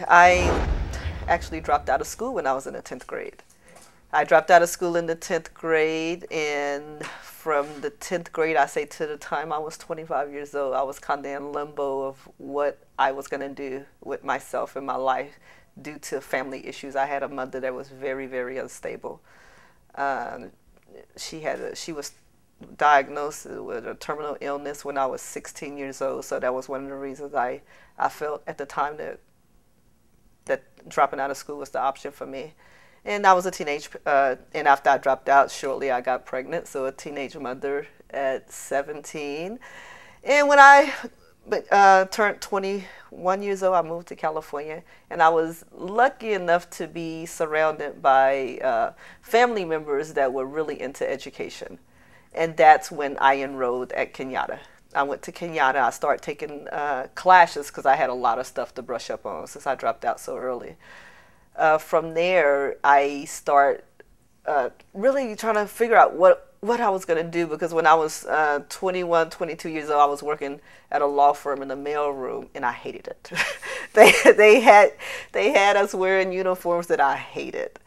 I actually dropped out of school when I was in the 10th grade. I dropped out of school in the 10th grade, and from the 10th grade, I say to the time I was 25 years old, I was kind of in limbo of what I was going to do with myself and my life due to family issues. I had a mother that was very, very unstable. Um, she was diagnosed with a terminal illness when I was 16 years old, so that was one of the reasons I felt at the time that dropping out of school was the option for me. And I was a teenage, and after I dropped out, shortly I got pregnant, so a teenage mother at 17. And when I turned 21 years old, I moved to California, and I was lucky enough to be surrounded by family members that were really into education. And that's when I enrolled at Kenyatta. I went to Kenyatta. I started taking classes because I had a lot of stuff to brush up on since I dropped out so early. From there, I start really trying to figure out what I was going to do, because when I was 21, 22 years old, I was working at a law firm in the mailroom, and I hated it. They had us wearing uniforms that I hated.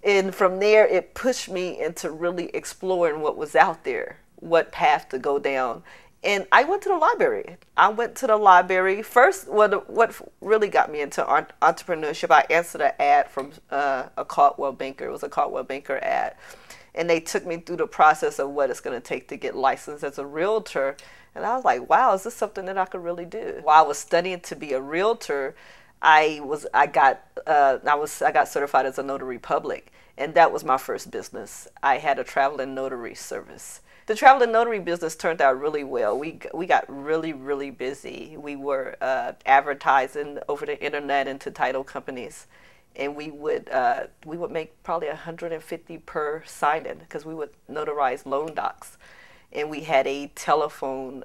And from there, it pushed me into really exploring what was out there, what path to go down. And I went to the library. I went to the library first. What really got me into entrepreneurship, I answered an ad from a Caldwell Banker. It was a Caldwell Banker ad. And they took me through the process of what it's going to take to get licensed as a realtor. And I was like, wow, is this something that I could really do? While I was studying to be a realtor, I got certified as a notary public, and that was my first business. I had a traveling notary service. The traveling notary business turned out really well. We got really, really busy. We were advertising over the internet into title companies, and we would make probably 150 per sign-in, because we would notarize loan docs. And we had a telephone,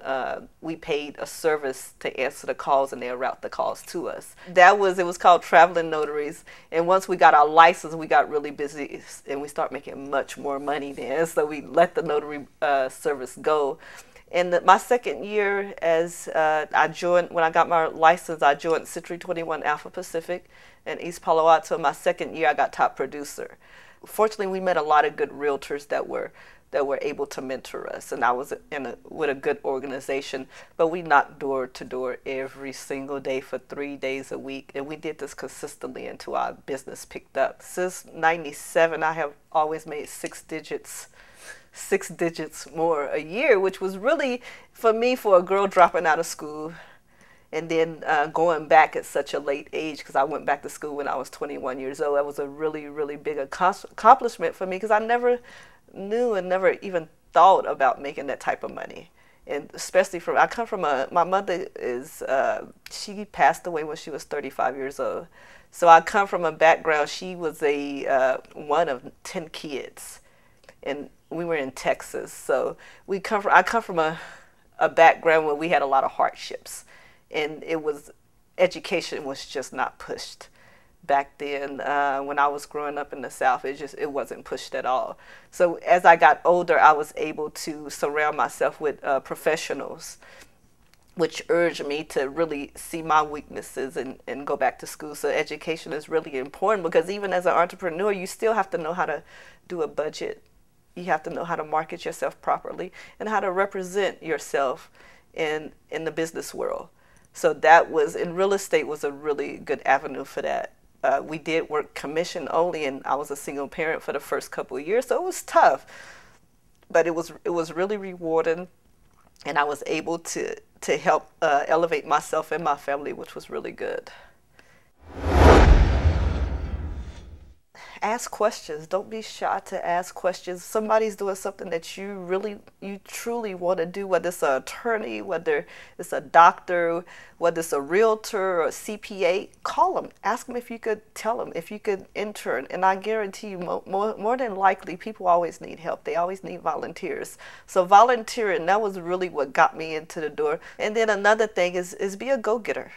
we paid a service to answer the calls, and they'll route the calls to us. It was called Traveling Notaries. And once we got our license, we got really busy, and we started making much more money then. So we let the notary service go. And my second year, when I got my license, I joined Century 21 Alpha Pacific in East Palo Alto. My second year, I got top producer. Fortunately, we met a lot of good realtors that were able to mentor us, and I was with a good organization. But we knocked door to door every single day for 3 days a week, and we did this consistently until our business picked up. Since '97, I have always made six digits more a year, which was really, for me, for a girl dropping out of school and then going back at such a late age, because I went back to school when I was 21 years old. That was a really, really big accomplishment for me, because I never knew and never even thought about making that type of money. And especially I come from my mother she passed away when she was 35 years old. So I come from a background, she was one of 10 kids. And we were in Texas. So I come from a background where we had a lot of hardships. And education was just not pushed. Back then, when I was growing up in the South, it wasn't pushed at all. So as I got older, I was able to surround myself with professionals, which urged me to really see my weaknesses and go back to school. So education is really important, because even as an entrepreneur, you still have to know how to do a budget. You have to know how to market yourself properly and how to represent yourself in the business world. So in real estate was a really good avenue for that. We did work commission only, and I was a single parent for the first couple of years, so it was tough. But it was really rewarding, and I was able to help elevate myself and my family, which was really good. Ask questions. Don't be shy to ask questions. Somebody's doing something that you truly want to do, whether it's an attorney, whether it's a doctor, whether it's a realtor or a CPA. Call them. Ask them if you could tell them, if you could intern. And I guarantee you, more than likely, people always need help. They always need volunteers. So volunteering, that was really what got me into the door. And then another thing is be a go-getter.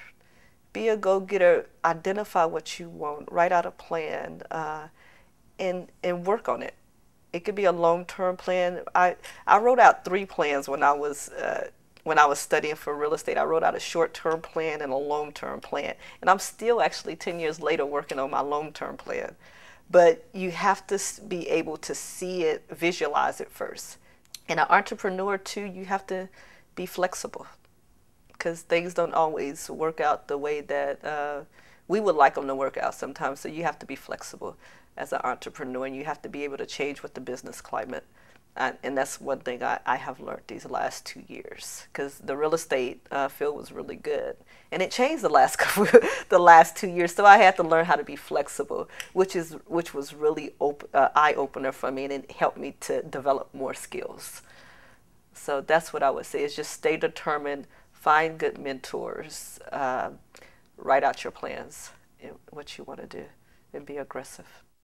Be a go-getter. Identify what you want. Write out a plan. And work on it. It could be a long-term plan. I wrote out 3 plans when I when I was studying for real estate. I wrote out a short-term plan and a long-term plan. And I'm still actually 10 years later working on my long-term plan. But you have to be able to see it, visualize it first. And an entrepreneur too, you have to be flexible because things don't always work out the way that we would like them to work out sometimes. So you have to be flexible as an entrepreneur, and you have to be able to change with the business climate. And that's one thing I have learned these last 2 years, because the real estate field was really good, and it changed the last the last 2 years. So I had to learn how to be flexible, which was really eye opener for me, and it helped me to develop more skills. So that's what I would say: is just stay determined, find good mentors, write out your plans, what you want to do, and be aggressive.